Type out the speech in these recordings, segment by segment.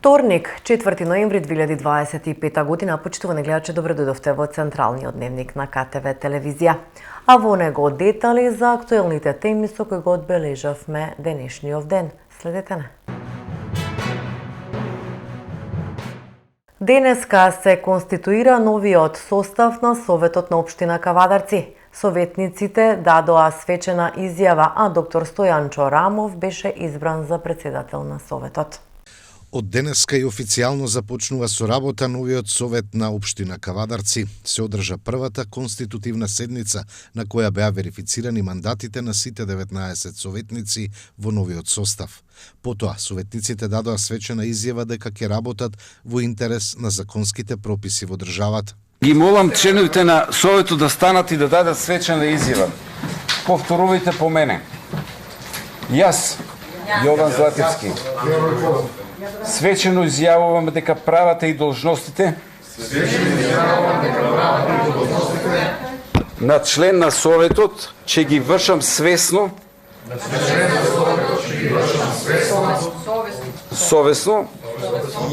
Вторник, 4 ноември 2025 година, почитувани гледачи, добро дојдовте во Централниот дневник на КТВ телевизија. А во него детали за актуелните теми со кои го одбележавме денешниот ден. Следете не. Денеска се конституира новиот состав на Советот на општина Кавадарци. Советниците дадоа свечена изјава, а доктор Стојан Чорамов беше избран за председател на Советот. Од денеска и официјално започнува со работа новиот Совет на општина Кавадарци. Се одржа првата конститутивна седница на која беа верифицирани мандатите на сите 19 советници во новиот состав. Потоа, советниците дадоа свечена изјава дека ќе работат во интерес на законските прописи во државата. Ги молам членовите на Советот да станат и да дадат свечена изјава. Повторувајте по мене. Јас, Јован Златевски, свечено изјавувам дека правата и должностите на член на Советот ќе ги вршам свесно, совесно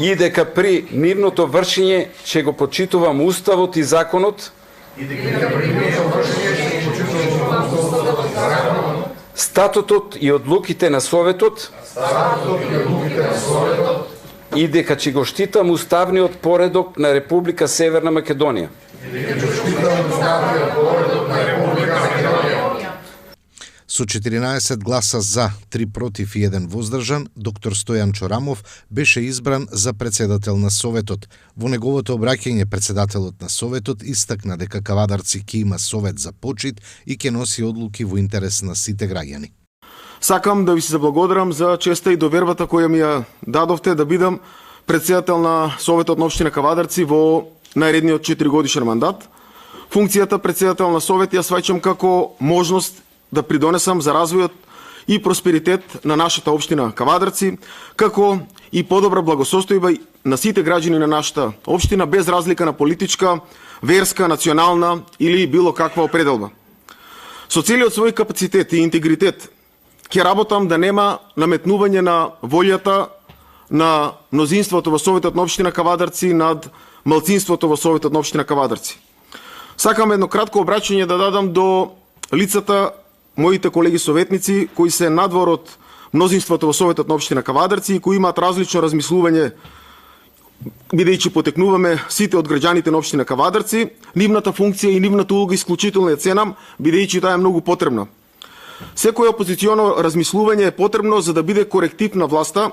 и дека при нивното вршење ќе го почитувам Уставот и законот, статутот и одлуките на Советот и дека ќе го штитам уставниот поредок на Република Северна Македонија. Со 14 гласа за, 3 против и 1 воздржан, доктор Стојан Чорамов беше избран за председател на Советот. Во неговото обраќање председателот на Советот истакна дека Кавадарци ќе има совет за почит и ќе носи одлуки во интерес на сите граѓани. Сакам да ви се заблагодарам за честа и довербата која ми ја дадовте да бидам председател на Советот на општина Кавадарци во наредниот 4-годишен мандат. Функцијата председател на Совет ја сваќам како можност да придонесам за развојот и просперитет на нашата општина Кавадарци, како и подобра благосостојба на сите граѓани на нашата општина без разлика на политичка, верска, национална или било каква определба. Со целиот свој капацитет и интегритет ќе работам да нема наметнување на волјата на мнозинството во Советот на општина Кавадарци над малцинството во Советот на општина Кавадарци. Сакам едно кратко обраќање да дадам до лицата моите колеги советници кои се надвор од мнозинството во Советот на општина Кавадарци и кои имаат различно размислување, бидејќи потекнуваме сите од граѓаните на општина Кавадарци, нивната функција и нивната улога исклучително ја ценам, бидејќи таа е многу потребна. Секој опозиционо размислување е потребно за да биде коректив на власта,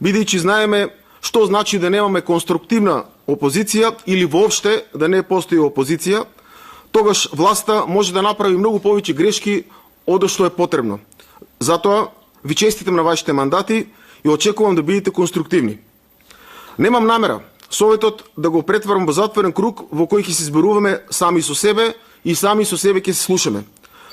бидејќи знаеме што значи да немаме конструктивна опозиција или воопште да не постои опозиција, тогаш власта може да направи многу повеќе грешки од што е потребно. Затоа ви честитам на вашите мандати и очекувам да бидете конструктивни. Немам намера Советот да го претварам во затворен круг во кој ќе се зборуваме сами со себе и сами со себе ќе се слушаме.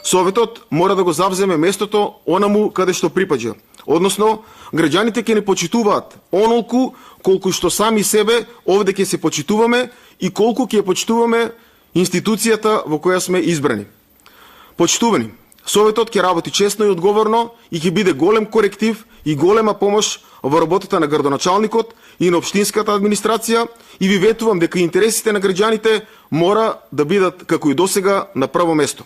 Советот мора да го завземе местото онаму каде што припаѓа. Односно, граѓаните ќе не почитуваат онолку колку што сами себе овде ќе се почитуваме и колку ќе почитуваме институцијата во која сме избрани. Почитувани, Советот ќе работи честно и одговорно и ќе биде голем коректив и голема помош во работата на градоначалникот и на општинската администрација и ви ветувам дека интересите на граѓаните мора да бидат како и досега на прво место.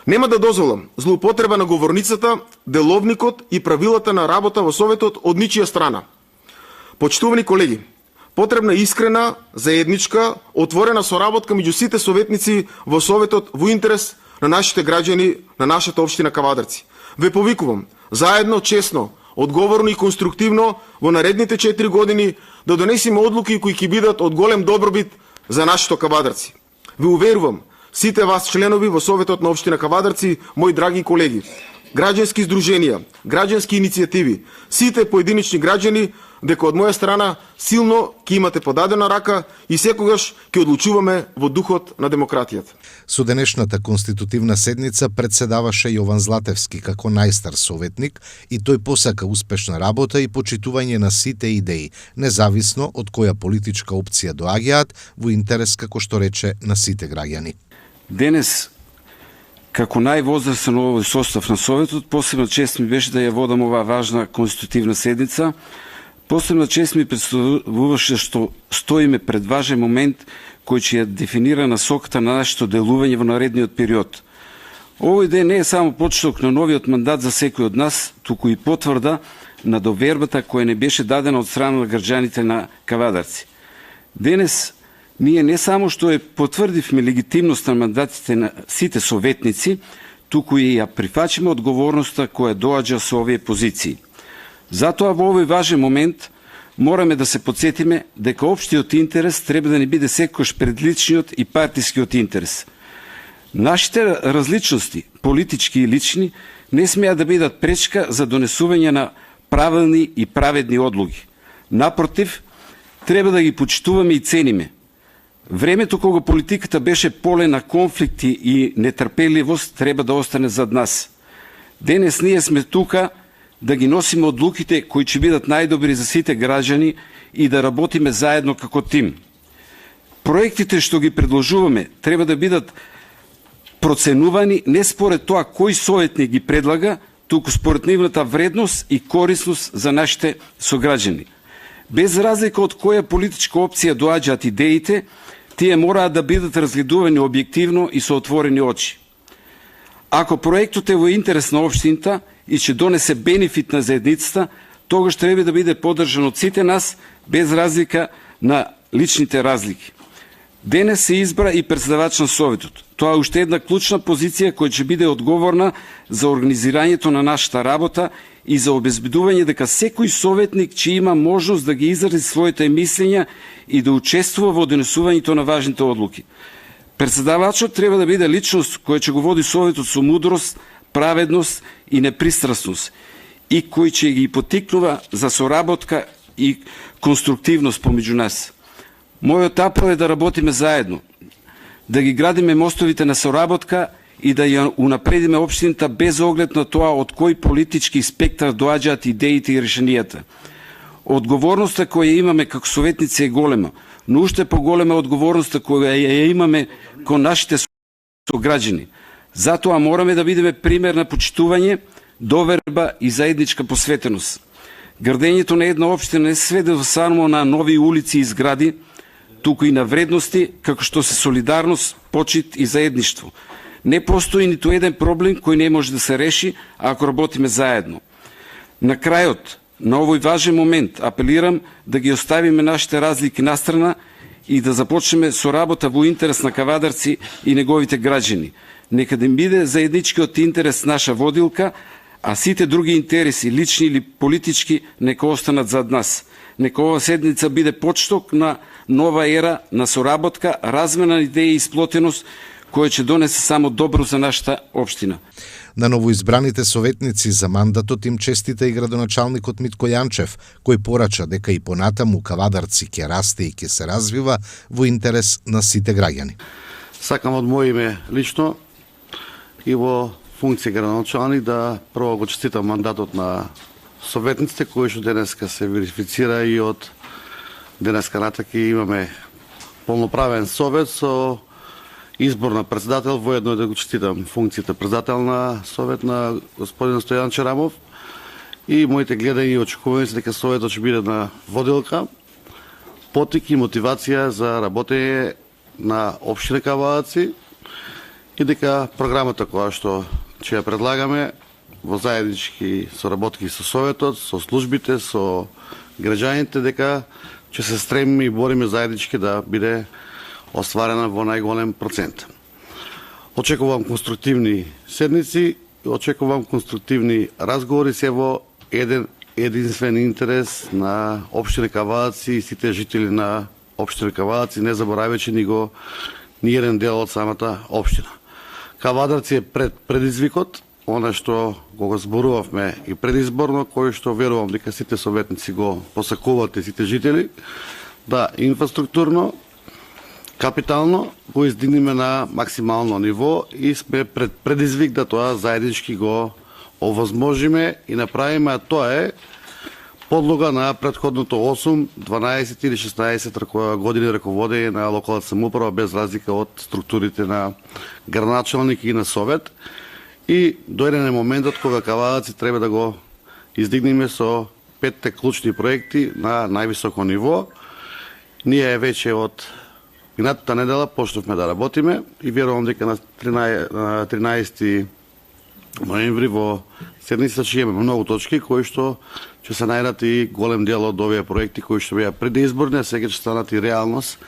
Нема да дозволам злоупотреба на говорницата, деловникот и правилата на работа во Советот од ничија страна. Почитувани колеги, потребна искрена, заедничка, отворена соработка меѓу сите советници во Советот во интерес на нашите граѓани, на нашата општина Кавадарци. Ве повикувам, заедно, честно, одговорно и конструктивно во наредните 4 години да донесеме одлуки кои ќе бидат од голем добробит за нашето Кавадарци. Ве уверувам, сите вас членови во Советот на општина Кавадарци, мои драги колеги, граѓански здруженија, граѓански иницијативи, сите поединични граѓани, дека од моја страна силно ќе имате подадена рака и секогаш ќе одлучуваме во духот на демократијата. Со денешната конститутивна седница председаваше Јован Златевски како најстар советник и тој посака успешна работа и почитување на сите идеи, независно од која политичка опција доаѓаат, во интерес, како што рече, на сите граѓани. Денес, како највозрастен овој состав на Советот, посебна чест ми беше да ја водам оваа важна конститутивна седница Посебна чест ми представуваше што стоиме пред важен момент кој ќе ја дефинира насоката на нашето делување во наредниот период. Овој ден не е само почеток на новиот мандат за секој од нас, туку и потврда на довербата која не беше дадена од страна на граѓаните на Кавадарци. Денес ние не само што е потврдивме легитимност на мандатите на сите советници, туку и ја прифачиме одговорноста која доаѓа со овие позиции. Затоа во овој важен момент мораме да се подсетиме дека општиот интерес треба да не биде секојаш пред личниот и партискиот интерес. Нашите различности, политички и лични, не смеа да бидат пречка за донесување на правилни и праведни одлуки. Напротив, треба да ги почитуваме и цениме. Времето кога политиката беше поле на конфликти и нетрпеливост треба да остане зад нас. Денес ние сме тука да ги носиме одлуките кои ќе бидат најдобри за сите граѓани и да работиме заедно како тим. Проектите што ги предложуваме треба да бидат проценувани не според тоа кој советник ги предлага, туку според нивната вредност и корисност за нашите сограѓани. Без разлика од која политичка опција доаѓаат идеите, тие мораат да бидат разгледувани објективно и со отворени очи. Ако проектот е во интерес на општината и ќе донесе бенефит на заедницата, тогаш треба да биде поддржан од сите нас, без разлика на личните разлики. Денес се избра и председавач на Советот. Тоа е уште една клучна позиција која ќе биде одговорна за организирањето на нашата работа и за обезбедување дека секој советник ќе има можност да ги изрази своите мислења и да учествува во донесувањето на важните одлуки. Председавачот треба да биде личност која ќе го води Советот со мудрост, праведност и непристрасност и кој ќе ги потикнува за соработка и конструктивност помеѓу нас. Мојот апел е да работиме заедно, да ги градиме мостовите на соработка и да ја унапредиме општината без оглед на тоа од кој политички спектар доаѓаат идеите и решенијата. Одговорноста која имаме како советници е голема, но уште поголема одговорноста која ја имаме кон нашите сограѓани. Затоа мораме да бидеме пример на почитување, доверба и заедничка посветеност. Градењето на една општина не се сведе само на нови улици и згради, туку и на вредности како што се солидарност, почит и заедништво. Не постои ниту еден проблем кој не може да се реши ако работиме заедно. На крајот на овој важен момент апелирам да ги оставиме нашите разлики настрана и да започнеме со работа во интерес на Кавадарци и неговите граѓани. Нека да биде заедничкиот интерес наша водилка, а сите други интереси, лични или политички, нека останат зад нас. Нека ова седница биде почеток на нова ера на соработка, размена на идеи и сплотеност, која ќе донесе само добро за нашата општина. На новоизбраните советници за мандатот им честита и градоначалникот Митко Јанчев, кој порача дека и понатаму Кавадарци ќе расте и ќе се развива во интерес на сите граѓани. Сакам од моје име лично и во функција градоначалник да прво го честитам мандатот на советниците кои што денеска се верифицира и од денеска натаки имаме полноправен совет со избор на председател, воедно да го честитам функцијата председател на совет на господин Стојан Черамов и моите гледања и очекувања се дека советот ќе биде на водилка, потик и мотивација за работење на општина Кавадарци и дека програмата која што ќе ја предлагаме во заеднички соработки со советот, со службите, со граѓаните, дека ќе се стремиме и бориме заеднички да биде остварена во најголем процент. Очекувам конструктивни седници, очекувам конструктивни разговори се во единствен интерес на општина Кавадарци и сите жители на општина Кавадарци, не заборавајќи ни еден дел од самата општина. Кавадарци е пред предизвикот, она што го зборувавме и предизборно, кој што верувам дека сите советници го посакуваат и сите жители, да инфраструктурно, капитално го издигнеме на максимално ниво и сме пред предизвик да тоа заеднички го овозможиме и направиме, а тоа е подлога на претходното 8, 12 или 16 години раководење на локалната самоуправа без разлика од структурите на градоначалник и на совет. И дојден е моментот кога Кавадарци треба да го издигнеме со 5 клучни проекти на највисоко ниво. Ние веќе од минатата недела почнавме да работиме и верувам дека на 13 ноември во седницата ќе имаме многу точки кои што ќе се најдат и голем дел од овие проекти кои што беа предизборни, а сега ќе станат и реалност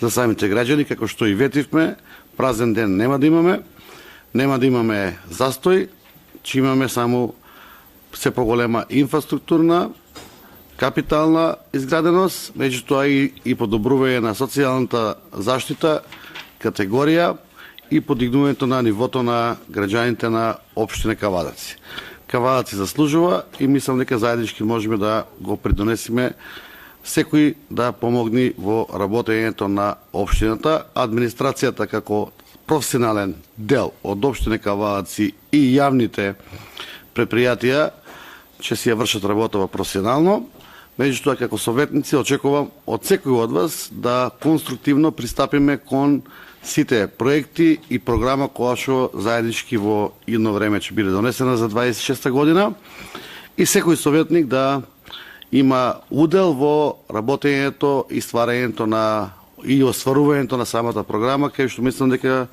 за самите граѓани, како што и ветивме. Празен ден нема да имаме застој, ќе имаме само се поголема инфраструктурна, капитална изграденост, меѓутоа и подобрување на социјалната заштита, категорија и подигнувањето на нивото на граѓаните на општина Кавадарци. Кавадарци заслужува и мислам дека заеднички можеме да го придонесеме секој да помогне во работењето на општината, администрацијата како професионален дел од општина Кавадарци и јавните предпријатија ќе си ја вршат работава професионално. Меѓутоа, како советници, очекувам од секој од вас да конструктивно пристапиме кон сите проекти и програма која што заеднички во едно време ќе биде донесена за 26 година и секој советник да има удел во работењето и стварањето на и остварувањето на самата програма, кај што мислам дека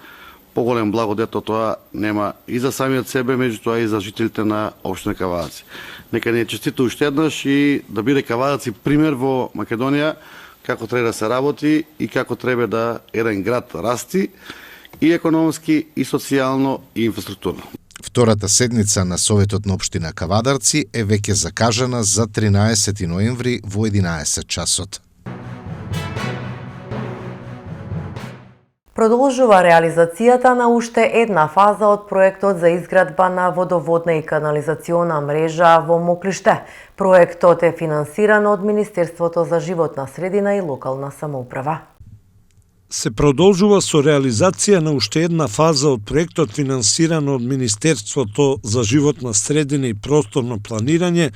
поголем благодет од тоа нема и за самиот себе, меѓутоа и за жителите на општина Кавадарци. Нека ни честито уште еднаш и да биде Кавадарци пример во Македонија како треба да се работи и како треба да еден град расти и економски, и социјално, и инфраструктурно. Втората седница на Советот на општина Кавадарци е веќе закажана за 13 ноември во 11 часот. Продолжува реализацијата на уште една фаза од проектот за изградба на водоводна и канализациона мрежа во Моклиште. Проектот е финансиран од Министерството за животна средина и локална самоуправа. Се продолжува со реализација на уште една фаза од проектот финансиран од Министерството за животна средина и просторно планирање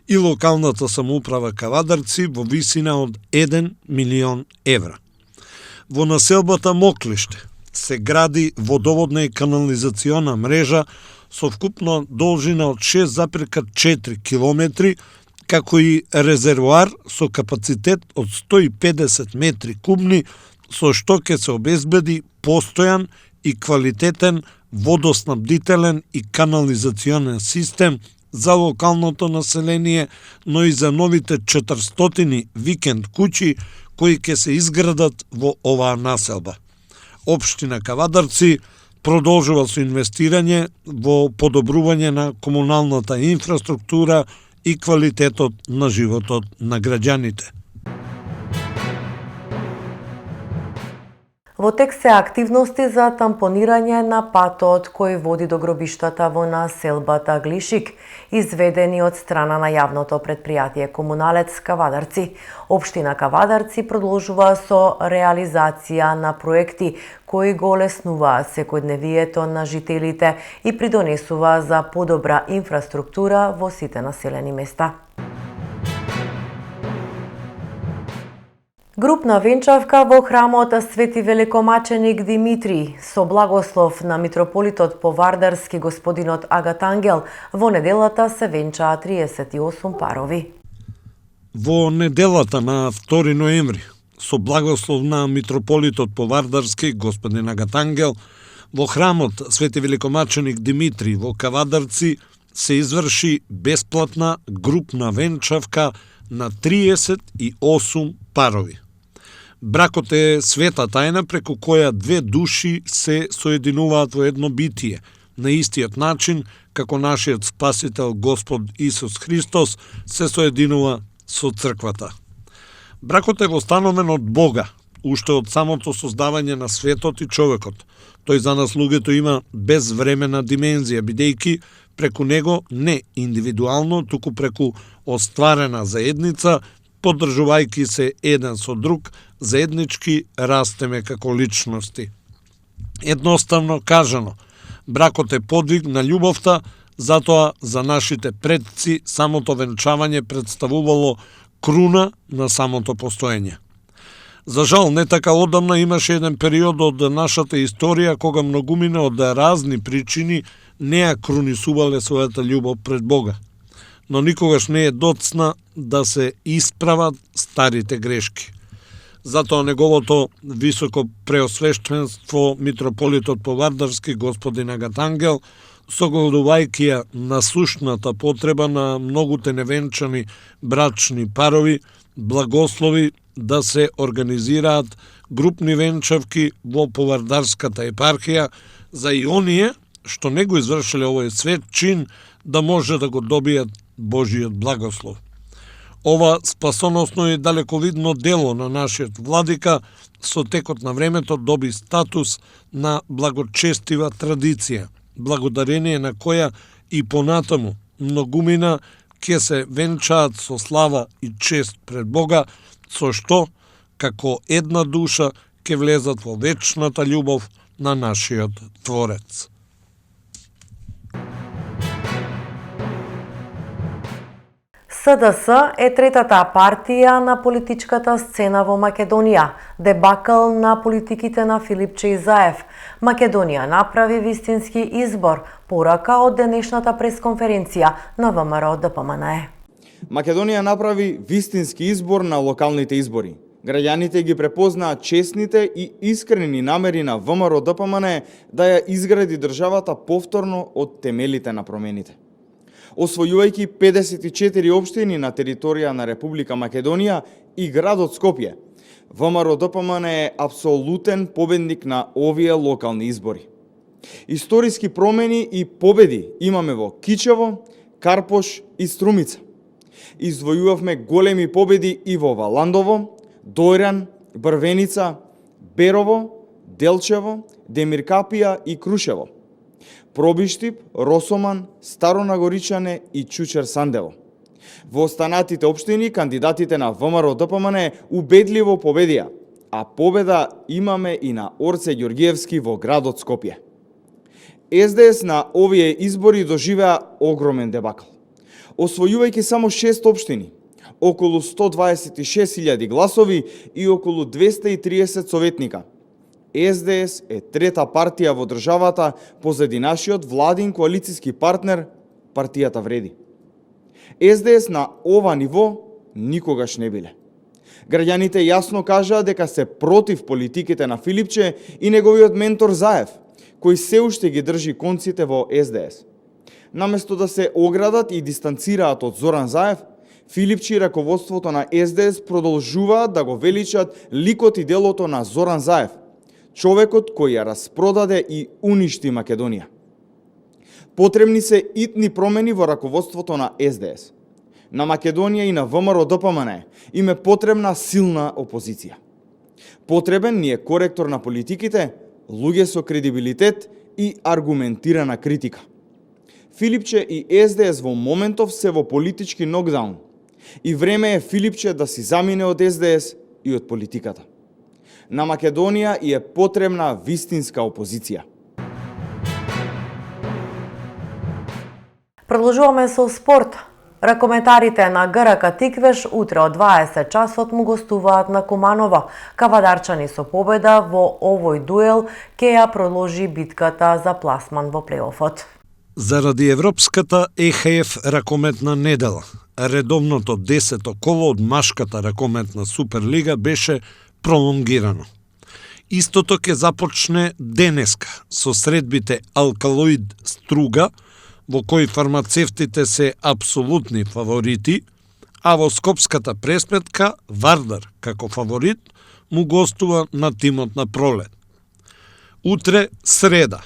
и локалната самоуправа Кавадарци во висина од 1 милион евра. Во населбата Моклиште се гради водоводна и канализациона мрежа со вкупна должина од 6,4 километри, како и резервоар со капацитет од 150 метри кубни, со што ќе се обезбеди постојан и квалитетен водоснабдителен и канализационен систем за локалното население, но и за новите 400 викенд куќи кои ќе се изградат во оваа населба. Општина Кавадарци продолжува со инвестирање во подобрување на комуналната инфраструктура и квалитетот на животот на граѓаните. Во тек се активности за тампонирање на патот кој води до гробиштата во населбата Глишик, изведени од страна на јавното предпријатие Комуналец Кавадарци. Општина Кавадарци продолжува со реализација на проекти кои го олеснуваат секојдневието на жителите и придонесува за подобра инфраструктура во сите населени места. Групна венчавка во храмот Свети Великомаченик Димитрий со благослов на митрополитот Повардарски господинот Агат Ангел во неделата се венчаа 38 парови. Во неделата на 2 ноември со благослов на митрополитот Повардарски господин Агат Ангел во храмот Свети Великомаченик Димитрий во Кавадарци се изврши бесплатна групна венчавка на 38 парови. Бракот е света тајна преку која две души се соединуваат во едно битие, на истиот начин како нашиот Спасител Господ Исус Христос се соединува со црквата. Бракот е востановен од Бога, уште од самото создавање на светот и човекот. Тој за нас луѓето има безвремена димензија, бидејќи преку него не индивидуално, туку преку остварена заедница, поддржувајќи се еден со друг, заеднички растеме како личности. Едноставно кажано, бракот е подвиг на љубовта, затоа за нашите предци самото венчавање представувало круна на самото постоење. За жал, не така одамна имаше еден период од нашата историја кога многумина од разни причини не ја крунисувале својата љубов пред Бога. но никогаш не е доцна да се исправат старите грешки. Затоа неговото високо преосвештенство митрополитот Повардарски господин Агатангел, согледувајќи ја насушната потреба на многуте невенчани брачни парови, благослови да се организираат групни венчавки во Повардарската епархија за и оние што не го извршиле овој свет чин да може да го добијат Божиот благослов. Ова спасоносно и далековидно дело на нашиот владика со текот на времето доби статус на благочестива традиција, благодарение на која и понатаму многумина ќе се венчаат со слава и чест пред Бога, со што, како една душа, ќе влезат во вечната љубов на нашиот Творец. СДС е третата партија на политичката сцена во Македонија, дебакл на политиките на Филипче Заев. Македонија направи вистински избор, порака од денешната пресконференција на ВМРО ДПМНЕ. Македонија направи вистински избор на локалните избори. Граѓаните ги препознаат честните и искрени намери на ВМРО ДПМНЕ да ја изгради државата повторно од темелите на промените. Освојувајќи 54 општини на територија на Република Македонија и градот Скопје, ВМРО ДПМНЕ е апсолутен победник на овие локални избори. Историски промени и победи имаме во Кичево, Карпош и Струмица. Извојувавме големи победи и во Валандово, Дојран, Брвеница, Берово, Делчево, Демиркапија и Крушево. Пробиштип, Росоман, Старонагоричане и Чучер Сандево. Во останатите општини кандидатите на ВМРО ДПМНЕ убедливо победија, а победа имаме и на Орце Ѓоргиевски во градот Скопје. СДС на овие избори доживеа огромен дебакл. Освојувајќи само 6 општини, околу 126.000 гласови и околу 230 советника, СДС е трета партија во државата позади нашиот владин коалициски партнер, партијата Вреди. СДС на ова ниво никогаш не биле. Граѓаните јасно кажаа дека се против политиките на Филипче и неговиот ментор Заев, кој се уште ги држи конците во СДС. Наместо да се оградат и дистанцираат од Зоран Заев, Филипче и раководството на СДС продолжуваат да го величат ликот и делото на Зоран Заев, човекот кој ја распродаде и уништи Македонија. Потребни се итни промени во раководството на СДС. На Македонија и на ВМРО ДПМНЕ им е потребна силна опозиција. Потребен ни е коректор на политиките, луѓе со кредибилитет и аргументирана критика. Филипче и СДС во моментов се во политички нокдаун и време е Филипче да си замине од СДС и од политиката. На Македонија и е потребна вистинска опозиција. Продолжуваме со спорт. Ракометарите на ГРК Тиквеш утре од 20 часот му гостуваат на Куманово. Кавадарчани со победа во овој дуел ќе ја продолжи битката за пласман во плейофот. Заради Европската ЕХФ ракометна недела, редовното 10-то коло од машката ракометна Суперлига беше пролонгирано. Истото ќе започне денеска со средбите Алкалоид Струга, во кој фармацевтите се апсолутни фаворити, а во скопската пресметка Вардар, како фаворит, му гостува на тимот на Пролет. Утре, среда,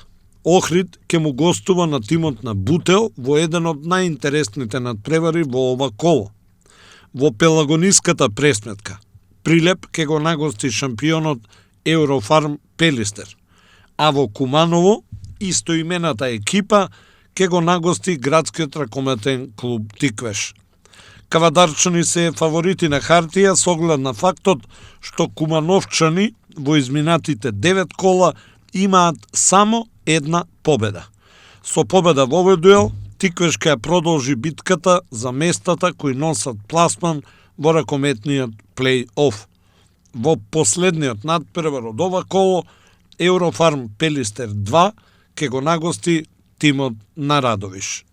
Охрид ќе му гостува на тимот на Бутел во еден од најинтересните надпревари во ова коло. Во пелагониската пресметка Прилеп ќе го нагости шампионот Еврофарм Пелистер, а во Куманово истоимената екипа ќе го нагости градскиот ракометен клуб Тиквеш. Кавадарчани се фаворити на хартија со оглед на фактот што кумановчани во изминатите 9 кола имаат само една победа. Со победа во овој дуел, Тиквеш ќе продолжи битката за местата кои носат пласман во ракометниот плей-оф. Во последниот надпревар од ова коло, Еврофарм Пелистер 2 ќе го нагости тимот на Радовиш.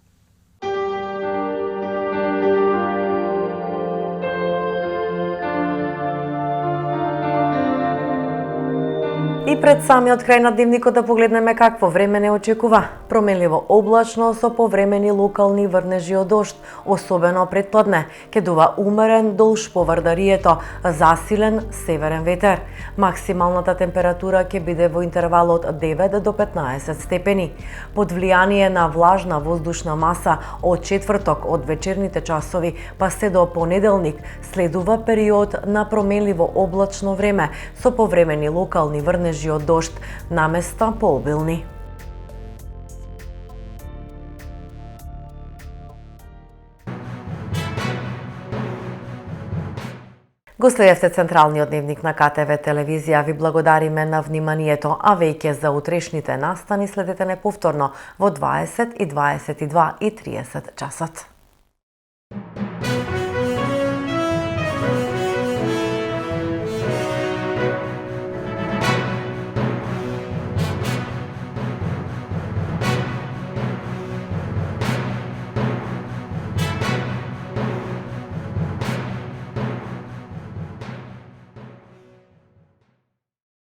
И пред самиот крај на дневникот да погледнеме какво време не очекува. Променливо облачно со повремени локални врнежи од дожд, особено предпладне. Ке дува умерен долж по Вардарието, засилен северен ветер. Максималната температура ќе биде во интервалот 9 до 15 степени. Под влијание на влажна воздушна маса од четврток од вечерните часови па се до понеделник следува период на променливо облачно време со повремени локални врнежи од дожд, наместа пообилни. Го следевте централниот дневник на КТВ телевизија. Ви благодариме на вниманието, а веќе за утрешните настани следете не повторно во 20 и 22 и 30 часот.